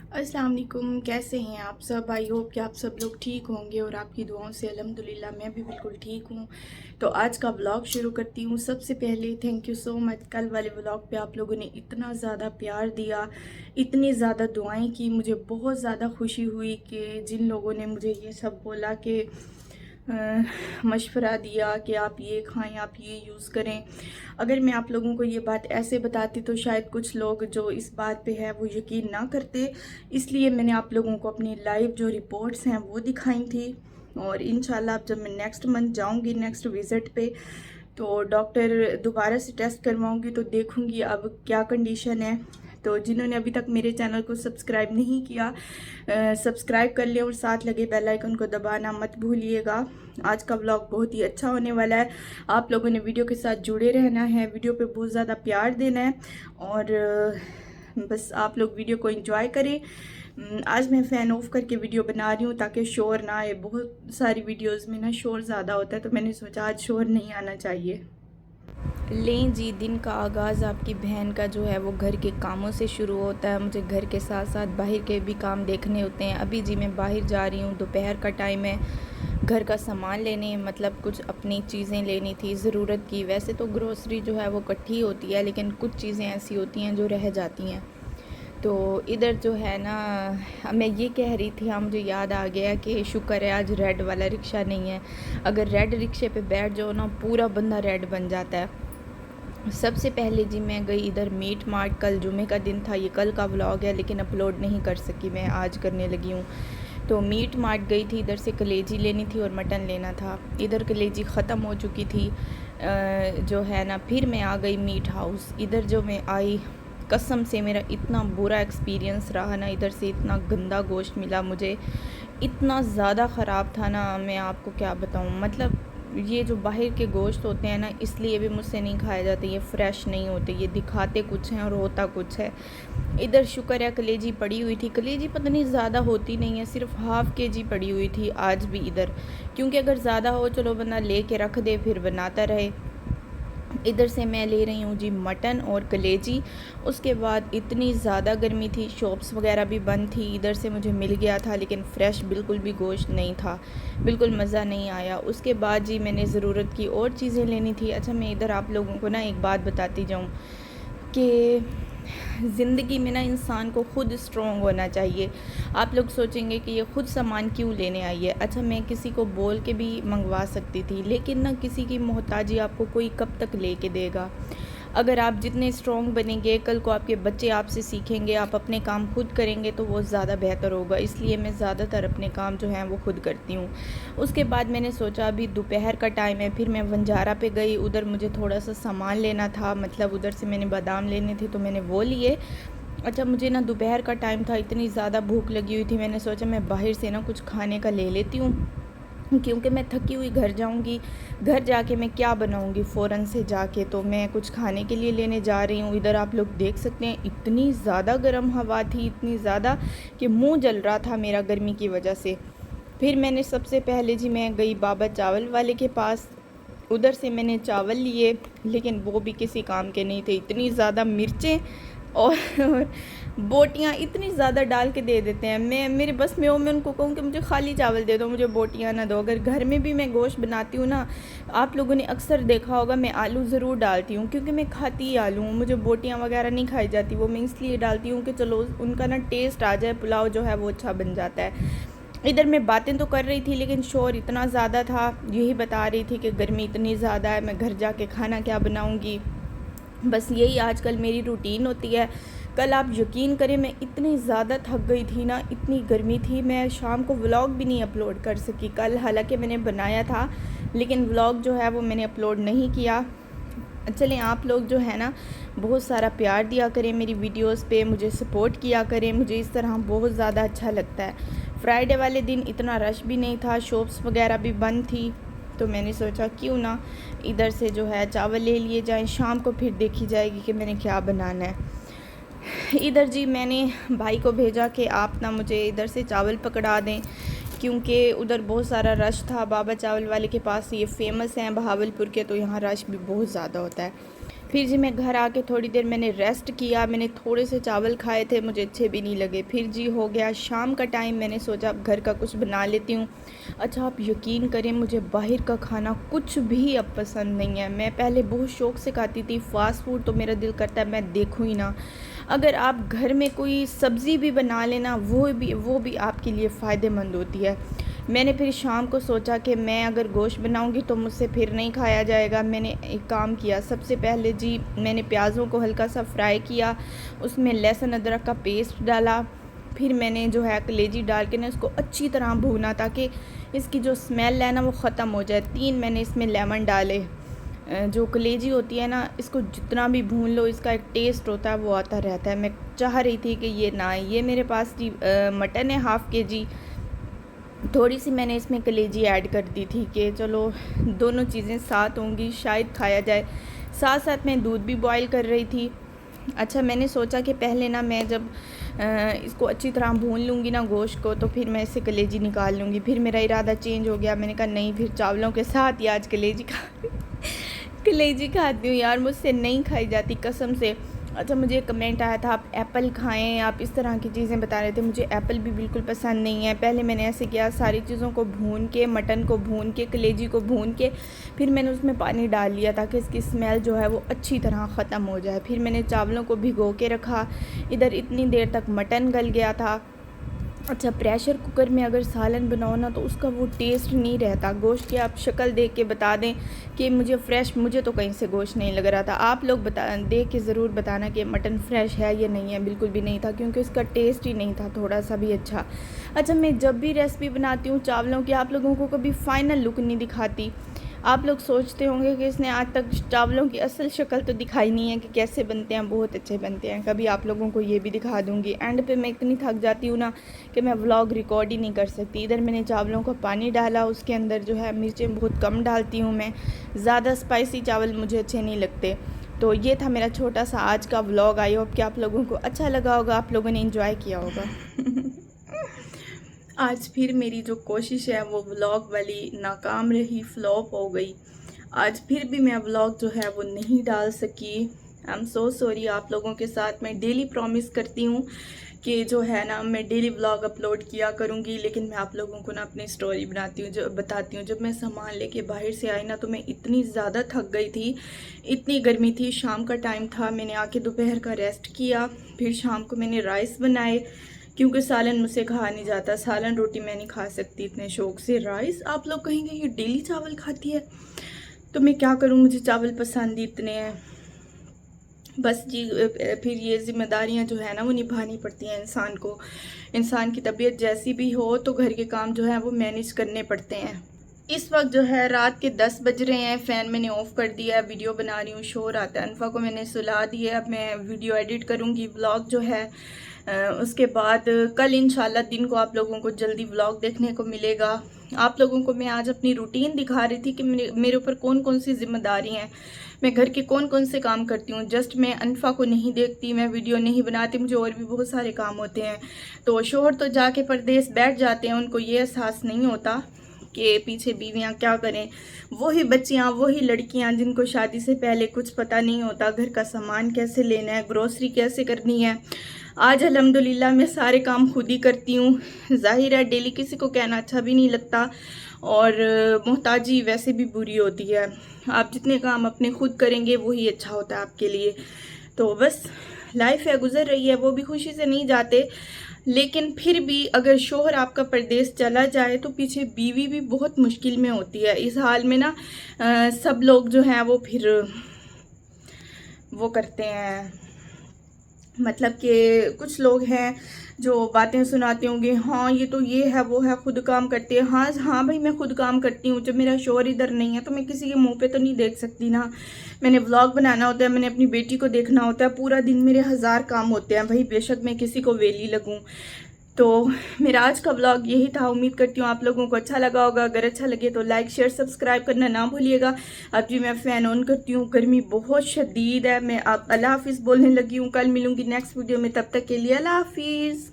अस्सलाम वालेकुम। कैसे हैं आप सब? आई होप कि आप सब लोग ठीक होंगे और आपकी दुआओं से अल्हम्दुलिल्लाह मैं भी बिल्कुल ठीक हूँ। तो आज का व्लॉग शुरू करती हूँ। सबसे पहले थैंक यू सो मच। कल वाले व्लॉग पे आप लोगों ने इतना ज़्यादा प्यार दिया, इतनी ज़्यादा दुआएं की, मुझे बहुत ज़्यादा खुशी हुई कि जिन लोगों ने मुझे ये सब बोला कि मशवरा दिया कि आप ये खाएं, आप ये यूज़ करें। अगर मैं आप लोगों को ये बात ऐसे बताती तो शायद कुछ लोग जो इस बात पे है वो यकीन ना करते, इसलिए मैंने आप लोगों को अपनी लाइव जो रिपोर्ट्स हैं वो दिखाई थी। और इंशाल्लाह अब जब मैं नेक्स्ट मंथ जाऊंगी नेक्स्ट विज़िट पे तो डॉक्टर दोबारा से टेस्ट करवाऊंगी तो देखूंगी अब क्या कंडीशन है। तो जिन्होंने अभी तक मेरे चैनल को सब्सक्राइब नहीं किया, सब्सक्राइब कर लिया और साथ लगे बेल आइकन को दबाना मत भूलिएगा। आज का व्लॉग बहुत ही अच्छा होने वाला है। आप लोगों ने वीडियो के साथ जुड़े रहना है, वीडियो पे बहुत ज़्यादा प्यार देना है और बस आप लोग वीडियो को एंजॉय करें। आज मैं फ़ैन ऑफ करके वीडियो बना रही हूँ ताकि शोर ना आए। बहुत सारी वीडियोस में ना शोर ज़्यादा होता है तो मैंने सोचा आज शोर नहीं आना चाहिए। लें जी, दिन का आगाज़ आपकी बहन का जो है वो घर के कामों से शुरू होता है। मुझे घर के साथ साथ बाहर के भी काम देखने होते हैं। अभी जी मैं बाहर जा रही हूँ, दोपहर का टाइम है। घर का सामान लेने, मतलब कुछ अपनी चीज़ें लेनी थी ज़रूरत की। वैसे तो ग्रोसरी जो है वो इकट्ठी होती है लेकिन कुछ चीज़ें ऐसी होती हैं जो रह जाती हैं। तो इधर जो है ना, मैं ये कह रही थी, हाँ मुझे याद आ गया कि शुक्र है आज रेड वाला रिक्शा नहीं है। अगर रेड रिक्शे पे बैठ जाओ ना पूरा बंदा रेड बन जाता है। सबसे पहले जी मैं गई इधर मीट मार्ट। कल जुमे का दिन था, ये कल का व्लॉग है लेकिन अपलोड नहीं कर सकी, मैं आज करने लगी हूँ। तो मीट मार्ट गई थी, इधर से कलेजी लेनी थी और मटन लेना था। इधर कलेजी ख़त्म हो चुकी थी जो है ना। फिर मैं आ गई मीट हाउस। इधर जो मैं आई, कसम से मेरा इतना बुरा एक्सपीरियंस रहा ना। इधर से इतना गंदा गोश्त मिला मुझे, इतना ज़्यादा ख़राब था ना, मैं आपको क्या बताऊँ। मतलब ये जो बाहर के गोश्त होते हैं ना, इसलिए भी मुझसे नहीं खाए जाते, ये फ़्रेश नहीं होते, ये दिखाते कुछ हैं और होता कुछ है। इधर शुक्र है कलेजी पड़ी हुई थी। कलेजी पता नहीं ज़्यादा होती नहीं है, सिर्फ हाफ़ केजी पड़ी हुई थी आज भी इधर। क्योंकि अगर ज़्यादा हो चलो बंदा ले के रख दे फिर बनाता रहे। इधर से मैं ले रही हूँ जी मटन और कलेजी। उसके बाद इतनी ज़्यादा गर्मी थी, शॉप्स वगैरह भी बंद थी। इधर से मुझे मिल गया था लेकिन फ़्रेश बिल्कुल भी गोश्त नहीं था, बिल्कुल मज़ा नहीं आया। उसके बाद जी मैंने ज़रूरत की और चीज़ें लेनी थी। अच्छा मैं इधर आप लोगों को ना एक बात बताती जाऊँ कि ज़िंदगी में ना इंसान को खुद स्ट्रॉन्ग होना चाहिए। आप लोग सोचेंगे कि ये खुद सामान क्यों लेने आई है। अच्छा मैं किसी को बोल के भी मंगवा सकती थी लेकिन ना किसी की मोहताजी आपको कोई कब तक लेके देगा। अगर आप जितने स्ट्रॉन्ग बनेंगे, कल को आपके बच्चे आपसे सीखेंगे, आप अपने काम खुद करेंगे तो वो ज़्यादा बेहतर होगा। इसलिए मैं ज़्यादातर अपने काम जो हैं वो खुद करती हूँ। उसके बाद मैंने सोचा अभी दोपहर का टाइम है, फिर मैं वंजारा पे गई। उधर मुझे थोड़ा सा सामान लेना था, मतलब उधर से मैंने बादाम लेने थे तो मैंने वो लिए। अच्छा मुझे ना दोपहर का टाइम था, इतनी ज़्यादा भूख लगी हुई थी, मैंने सोचा मैं बाहर से ना कुछ खाने का ले लेती हूँ क्योंकि मैं थकी हुई घर जाऊंगी। घर जाके मैं क्या बनाऊंगी फ़ौरन से जाके, तो मैं कुछ खाने के लिए लेने जा रही हूँ। इधर आप लोग देख सकते हैं इतनी ज़्यादा गर्म हवा थी, इतनी ज़्यादा कि मुंह जल रहा था मेरा गर्मी की वजह से। फिर मैंने सबसे पहले जी मैं गई बाबा चावल वाले के पास। उधर से मैंने चावल लिए लेकिन वो भी किसी काम के नहीं थे। इतनी ज़्यादा मिर्चें और बोटियाँ इतनी ज़्यादा डाल के दे देते हैं। मैं मेरे बस में हो, मैं उनको कहूँ कि मुझे खाली चावल दे दो, मुझे बोटियाँ ना दो। अगर घर में भी मैं गोश्त बनाती हूँ ना, आप लोगों ने अक्सर देखा होगा मैं आलू ज़रूर डालती हूँ क्योंकि मैं खाती ही आलू हूँ। मुझे बोटियाँ वगैरह नहीं खाई जाती, वो मैं इसलिए डालती हूँ कि चलो उनका ना टेस्ट आ जाए, पुलाव जो है वो अच्छा बन जाता है। इधर मैं बातें तो कर रही थी लेकिन शोर इतना ज़्यादा था, यही बता रही थी कि गर्मी इतनी ज़्यादा है, मैं घर जाके खाना क्या बनाऊँगी। बस यही आजकल मेरी रूटीन होती है। कल आप यकीन करें मैं इतनी ज़्यादा थक गई थी ना, इतनी गर्मी थी, मैं शाम को व्लॉग भी नहीं अपलोड कर सकी कल। हालांकि मैंने बनाया था लेकिन व्लॉग जो है वो मैंने अपलोड नहीं किया। चलें आप लोग जो है ना बहुत सारा प्यार दिया करें मेरी वीडियोस पे, मुझे सपोर्ट किया करें, मुझे इस तरह बहुत ज़्यादा अच्छा लगता है। फ्राइडे वाले दिन इतना रश भी नहीं था, शॉप्स वगैरह भी बंद थी, तो मैंने सोचा क्यों ना इधर से जो है चावल ले लिए जाएं, शाम को फिर देखी जाएगी कि मैंने क्या बनाना है। इधर जी मैंने भाई को भेजा कि आप ना मुझे इधर से चावल पकड़ा दें क्योंकि उधर बहुत सारा रश था। बाबा चावल वाले के पास ये फ़ेमस हैं बहावलपुर के, तो यहाँ रश भी बहुत ज़्यादा होता है। फिर जी मैं घर आके थोड़ी देर मैंने रेस्ट किया, मैंने थोड़े से चावल खाए थे, मुझे अच्छे भी नहीं लगे। फिर जी हो गया शाम का टाइम, मैंने सोचा अब घर का कुछ बना लेती हूँ। अच्छा आप यकीन करें मुझे बाहर का खाना कुछ भी अब पसंद नहीं है। मैं पहले बहुत शौक़ से खाती थी फ़ास्ट फूड, तो मेरा दिल करता है मैं देखूँ ही ना। अगर आप घर में कोई सब्ज़ी भी बना लेना वो भी आपके लिए फ़ायदेमंद होती है। मैंने फिर शाम को सोचा कि मैं अगर गोश्त बनाऊंगी तो मुझसे फिर नहीं खाया जाएगा। मैंने एक काम किया, सबसे पहले जी मैंने प्याज़ों को हल्का सा फ्राई किया, उसमें लहसुन अदरक का पेस्ट डाला। फिर मैंने जो है कलेजी डाल के ना इसको अच्छी तरह भूना ताकि इसकी जो स्मेल है ना वो ख़त्म हो जाए। 3 मैंने इसमें लेमन डाले। जो कलेजी होती है ना, इसको जितना भी भून लो इसका एक टेस्ट होता है वो आता रहता है। मैं चाह रही थी कि ये ना, ये मेरे पास जी मटन है हाफ़ kg, थोड़ी सी मैंने इसमें कलेजी ऐड कर दी थी कि चलो दोनों चीज़ें साथ होंगी शायद खाया जाए। साथ साथ मैं दूध भी बॉईल कर रही थी। अच्छा मैंने सोचा कि पहले ना मैं जब इसको अच्छी तरह भून लूँगी ना गोश्त को, तो फिर मैं इससे कलेजी निकाल लूँगी। फिर मेरा इरादा चेंज हो गया, मैंने कहा नहीं फिर चावलों के साथ ही आज कलेजी खाती हूँ यार, मुझसे नहीं खाई जाती कसम से। अच्छा मुझे कमेंट आया था आप एप्पल खाएं, आप इस तरह की चीज़ें बता रहे थे, मुझे एप्पल भी बिल्कुल पसंद नहीं है। पहले मैंने ऐसे किया, सारी चीज़ों को भून के, मटन को भून के, कलेजी को भून के, फिर मैंने उसमें पानी डाल लिया ताकि इसकी स्मेल जो है वो अच्छी तरह ख़त्म हो जाए। फिर मैंने चावलों को भिगो के रखा, इधर इतनी देर तक मटन गल गया था। अच्छा प्रेशर कुकर में अगर सालन बनाओ ना तो उसका वो टेस्ट नहीं रहता। गोश्त की आप शक्ल देख के बता दें कि मुझे तो कहीं से गोश्त नहीं लग रहा था। आप लोग देख के ज़रूर बताना कि मटन फ्रेश है या नहीं है। बिल्कुल भी नहीं था क्योंकि उसका टेस्ट ही नहीं था थोड़ा सा भी अच्छा। अच्छा मैं जब भी रेसिपी बनाती हूँ चावलों की, आप लोगों को कभी फ़ाइनल लुक नहीं दिखाती। आप लोग सोचते होंगे कि इसने आज तक चावलों की असल शक्ल तो दिखाई नहीं है कि कैसे बनते हैं, बहुत अच्छे बनते हैं। कभी आप लोगों को ये भी दिखा दूँगी। एंड पे मैं इतनी थक जाती हूँ ना कि मैं व्लॉग रिकॉर्ड ही नहीं कर सकती। इधर मैंने चावलों का पानी डाला, उसके अंदर जो है मिर्चें बहुत कम डालती हूँ मैं, ज़्यादा स्पाइसी चावल मुझे अच्छे नहीं लगते। तो ये था मेरा छोटा सा आज का व्लॉग। आई होप कि आप लोगों को अच्छा लगा होगा, आप लोगों ने इंजॉय किया होगा। आज फिर मेरी जो कोशिश है वो व्लॉग वाली नाकाम रही, फ्लॉप हो गई। आज फिर भी मैं व्लॉग जो है वो नहीं डाल सकी। I am so sorry. आप लोगों के साथ मैं डेली प्रॉमिस करती हूँ कि जो है ना मैं डेली व्लॉग अपलोड किया करूँगी, लेकिन मैं आप लोगों को ना अपनी स्टोरी बताती हूँ। जब मैं सामान लेके बाहर से आई ना तो मैं इतनी ज़्यादा थक गई थी, इतनी गर्मी थी, शाम का टाइम था। मैंने आके दोपहर का रेस्ट किया, फिर शाम को मैंने राइस बनाए क्योंकि सालन मुझसे खाया नहीं जाता। सालन रोटी मैं नहीं खा सकती इतने शौक से। राइस आप लोग कहेंगे ये डेली चावल खाती है, तो मैं क्या करूँ, मुझे चावल पसंद ही इतने हैं। बस जी फिर ये ज़िम्मेदारियां जो है ना वो निभानी पड़ती हैं इंसान को। इंसान की तबीयत जैसी भी हो तो घर के काम जो है वो मैनेज करने पड़ते हैं। इस वक्त जो है रात के 10 बज रहे हैं। फ़ैन मैंने ऑफ़ कर दिया है, वीडियो बना रही हूँ, शोर आता है। अनफा को मैंने सुला दी है, अब मैं वीडियो एडिट करूँगी। व्लॉग जो है उसके बाद कल इंशाल्लाह दिन को आप लोगों को जल्दी व्लॉग देखने को मिलेगा। आप लोगों को मैं आज अपनी रूटीन दिखा रही थी कि मेरे ऊपर कौन कौन सी जिम्मेदारी हैं, मैं घर के कौन कौन से काम करती हूँ। जस्ट मैं अनफा को नहीं देखती, मैं वीडियो नहीं बनाती, मुझे और भी बहुत सारे काम होते हैं। तो शोहर तो जाके परदेश बैठ जाते हैं, उनको ये एहसास नहीं होता कि पीछे बीवियाँ क्या करें। वही बच्चियाँ, वही लड़कियाँ जिनको शादी से पहले कुछ पता नहीं होता, घर का सामान कैसे लेना है, ग्रोसरी कैसे करनी है। आज अल्हम्दुलिल्लाह मैं सारे काम खुद ही करती हूँ। जाहिर है डेली किसी को कहना अच्छा भी नहीं लगता, और मोहताजी वैसे भी बुरी होती है। आप जितने काम अपने खुद करेंगे वही अच्छा होता है आपके लिए। तो बस लाइफ है, गुजर रही है, वो भी खुशी से नहीं जाते। लेकिन फिर भी अगर शोहर आपका परदेश चला जाए तो पीछे बीवी भी बहुत मुश्किल में होती है। इस हाल में ना सब लोग जो हैं वो फिर वो करते हैं, मतलब कि कुछ लोग हैं जो बातें सुनाते होंगे, हाँ ये तो ये है वो है, खुद काम करते हैं। हाँ हाँ भाई मैं खुद काम करती हूँ। जब मेरा शोहर इधर नहीं है तो मैं किसी के मुंह पे तो नहीं देख सकती ना। मैंने व्लॉग बनाना होता है, मैंने अपनी बेटी को देखना होता है, पूरा दिन मेरे 1000 काम होते हैं भाई, बेशक मैं किसी को वेली लगूँ। तो मेरा आज का व्लॉग यही था। उम्मीद करती हूँ आप लोगों को अच्छा लगा होगा। अगर अच्छा लगे तो लाइक शेयर सब्सक्राइब करना ना भूलिएगा। अब जी मैं फ़ैन ऑन करती हूँ, गर्मी बहुत शदीद है। मैं अब अल्लाह हाफिज़ बोलने लगी हूँ। कल मिलूँगी नेक्स्ट वीडियो में, तब तक के लिए अल्लाह हाफिज़।